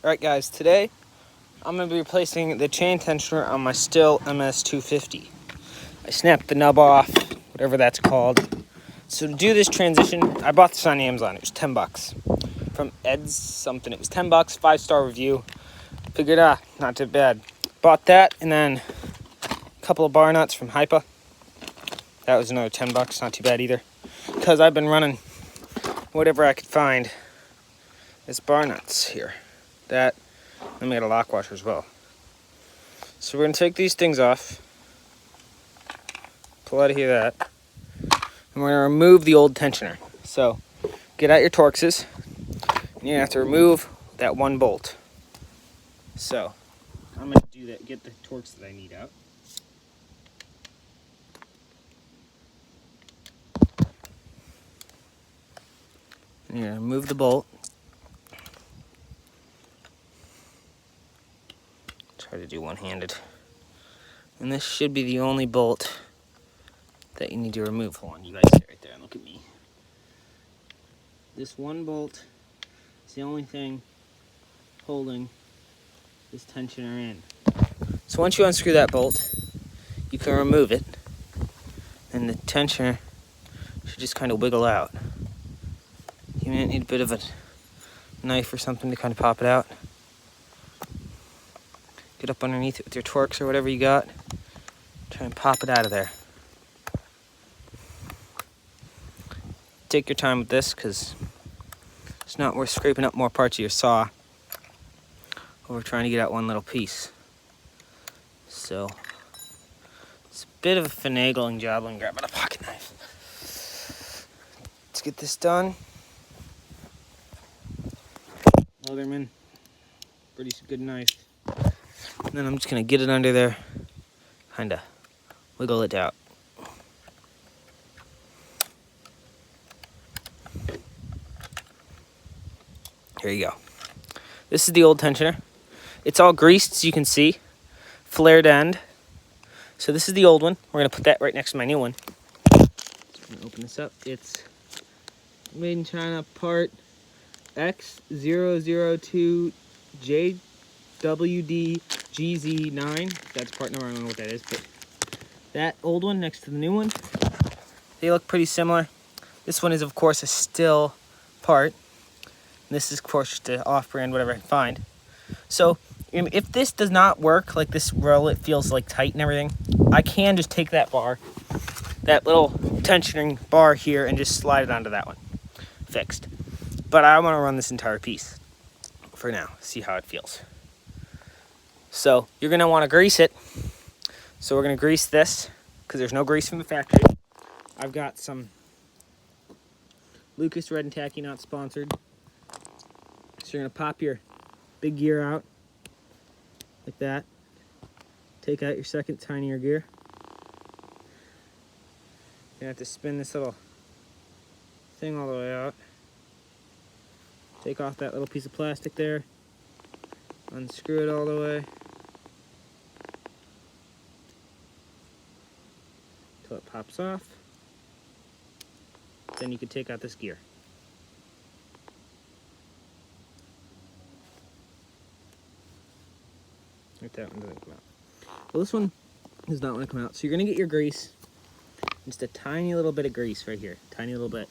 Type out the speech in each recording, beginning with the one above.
Alright guys, today I'm going to be replacing the chain tensioner on my sthil ms250. I snapped the nub off, whatever that's called. So to do this transition, I bought this on Amazon. It was 10 bucks. From Ed's something. It was 10 bucks, 5-star review. Figured, not too bad. Bought that, and then a couple of bar nuts from Hypa. That was another 10 bucks, not too bad either. Because I've been running whatever I could find as bar nuts here. That, and we got a lock washer as well. So we're going to take these things off. Pull out of here that. And we're going to remove the old tensioner. So get out your Torxes. And you're going to have to remove that one bolt. So I'm going to do that, get the Torx that I need out. And you're going to remove the bolt. Try to do one-handed. And this should be the only bolt that you need to remove. Hold on, you guys sit right there and look at me. This one bolt is the only thing holding this tensioner in. So once you unscrew that bolt, you can remove it, and the tensioner should just kind of wiggle out. You might need a bit of a knife or something to kind of pop it out. Get up underneath it with your Torx or whatever you got. Try and pop it out of there. Take your time with this, because it's not worth scraping up more parts of your saw over trying to get out one little piece. So it's a bit of a finagling job. Let me grab a pocket knife. Let's get this done. Leatherman, pretty good knife. And then I'm just gonna get it under there, kinda wiggle it out. Here you go. This is the old tensioner. It's all greased, as you can see. Flared end. So this is the old one. We're gonna put that right next to my new one. Just gonna open this up. It's made in China, part X002JWDGZ9. That's part number, I don't know what that is, but that old one next to the new one, they look pretty similar. This one is, of course, a sthil part. This is, of course, just an off-brand, whatever I can find. So if this does not work, like this roll, it feels like tight and everything, I can just take that bar, that little tensioning bar here, and just slide it onto that one. Fixed. But I want to run this entire piece for now, see how it feels. So you're going to want to grease it. So we're going to grease this, because there's no grease from the factory. I've got some Lucas Red and Tacky, not sponsored. So you're going to pop your big gear out, like that. Take out your second tinier gear. You're going to have to spin this little thing all the way out. Take off that little piece of plastic there. Unscrew it all the way. Until it pops off. Then you can take out this gear. Like that one doesn't come out. Well, this one does not want to come out. So you're going to get your grease. Just a tiny little bit of grease right here. Tiny little bit.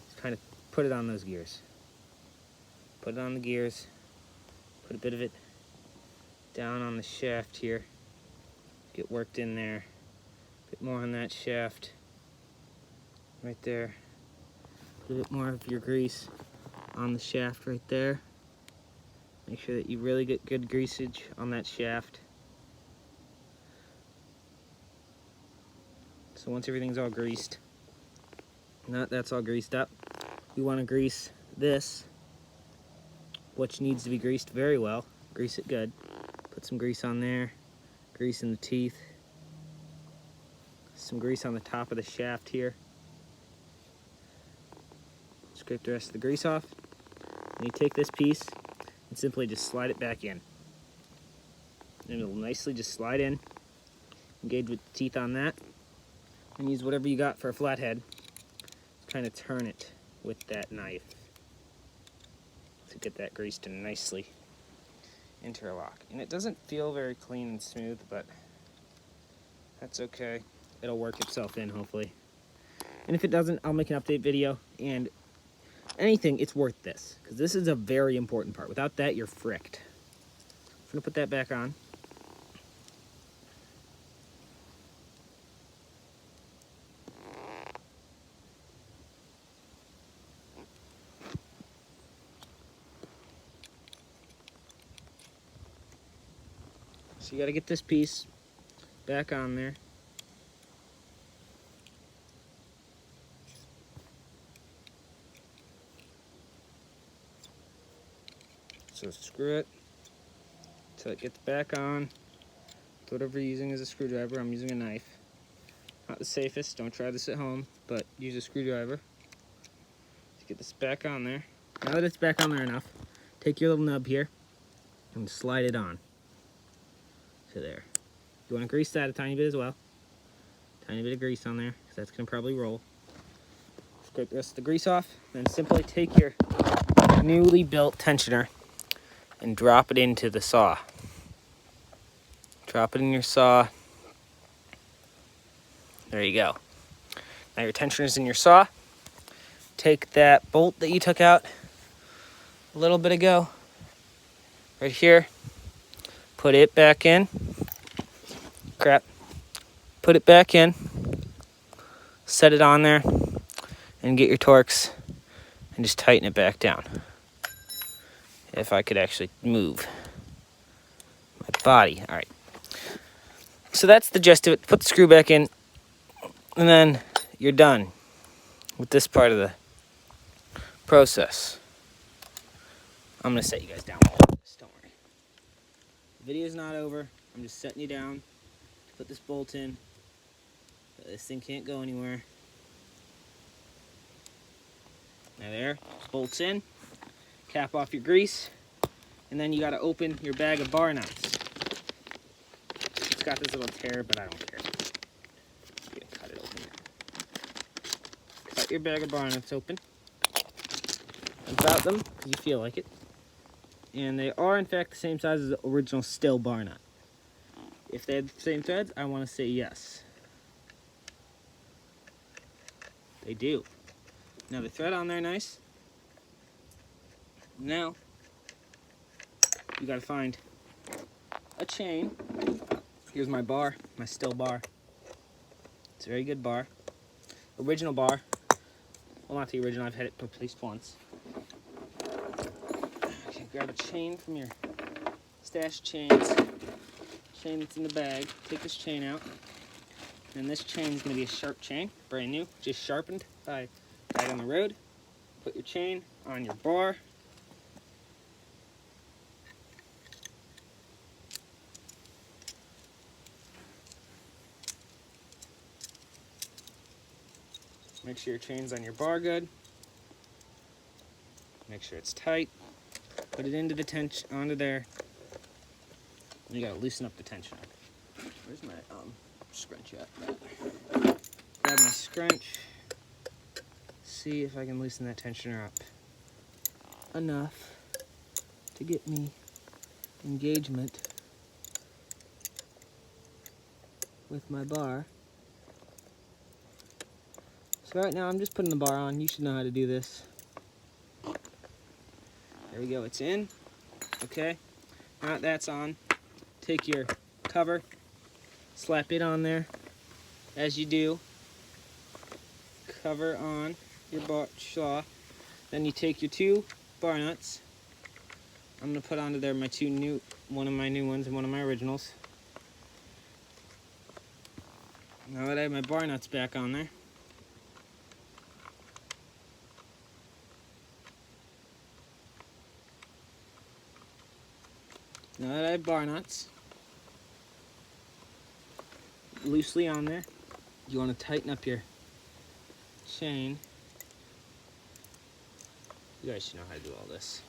Just kind of put it on those gears. Put it on the gears. Put a bit of it down on the shaft here. Get worked in there. A bit more on that shaft. Right there. Put a bit more of your grease on the shaft right there. Make sure that you really get good greasage on that shaft. So once everything's all greased, that's all greased up, we want to grease this, which needs to be greased very well. Grease it good. Put some grease on there, grease in the teeth, some grease on the top of the shaft here. Scrape the rest of the grease off. And you take this piece and simply just slide it back in. And it'll nicely just slide in. Engage with the teeth on that. And use whatever you got for a flathead. Kind of turn it with that knife to get that greased in nicely. interlock. And it doesn't feel very clean and smooth, but that's okay. It'll work itself in, hopefully. And if it doesn't, I'll make an update video. And anything, it's worth this, because this is a very important part. Without that, you're fricked. I'm gonna put that back on. So you gotta get this piece back on there. So screw it till it gets back on. Whatever you're using as a screwdriver, I'm using a knife. Not the safest, don't try this at home, but use a screwdriver to get this back on there. Now that it's back on there enough, take your little nub here and slide it on to there. You want to grease that a tiny bit as well. Tiny bit of grease on there, because that's going to probably roll. Scrape the rest of the grease off, then simply take your newly built tensioner and drop it into the saw. Drop it in your saw. There you go. Now your tensioner's in your saw. Take that bolt that you took out a little bit ago, right here. Put it back in. Crap. Put it back in. Set it on there and get your Torx and just tighten it back down. If I could actually move my body. All right. So that's the gist of it. Put the screw back in, and then you're done with this part of the process. I'm going to set you guys down with all this, don't worry. The video's not over. I'm just setting you down to put this bolt in. This thing can't go anywhere. Now there, bolt's in. Cap off your grease, and then you got to open your bag of bar nuts. It's got this little tear, but I don't care. I'm gonna cut it open. Cut your bag of bar nuts open. About them, because you feel like it. And they are, in fact, the same size as the original sthil bar nut. If they had the same threads, I want to say yes. They do. Now the thread on there nice. Now, you gotta find a chain. Here's my bar, my sthil bar. It's a very good bar. Original bar. Well, not the original, I've had it at least once. Okay, grab a chain from your stash chains. Chain that's in the bag. Take this chain out. And this chain is gonna be a sharp chain, brand new, just sharpened by a guy on the road. Put your chain on your bar. Make sure your chain's on your bar good. Make sure it's tight. Put it into the onto there. And you gotta loosen up the tensioner. Where's my scrunch at? Grab my scrunch. See if I can loosen that tensioner up enough to get me engagement with my bar. So right now I'm just putting the bar on. You should know how to do this. There we go, it's in. Okay, now that that's on, take your cover, slap it on there as you do. Cover on your bar saw. Then you take your two bar nuts. I'm gonna put onto there my one of my new ones and one of my originals. Now that I have my bar nuts back on there, now that I have bar nuts loosely on there, you want to tighten up your chain. You guys should know how to do all this.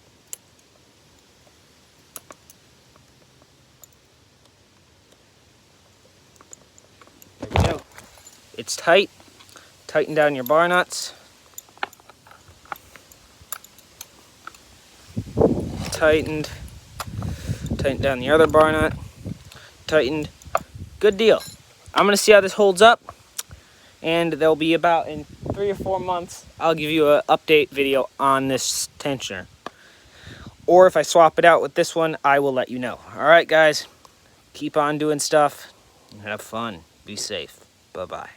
There we go. It's tight. Tighten down your bar nuts. Tightened down the other bar nut. Tightened. Good deal. I'm going to see how this holds up. And there'll be about in 3 or 4 months, I'll give you an update video on this tensioner. Or if I swap it out with this one, I will let you know. All right, guys. Keep on doing stuff. Have fun. Be safe. Bye-bye.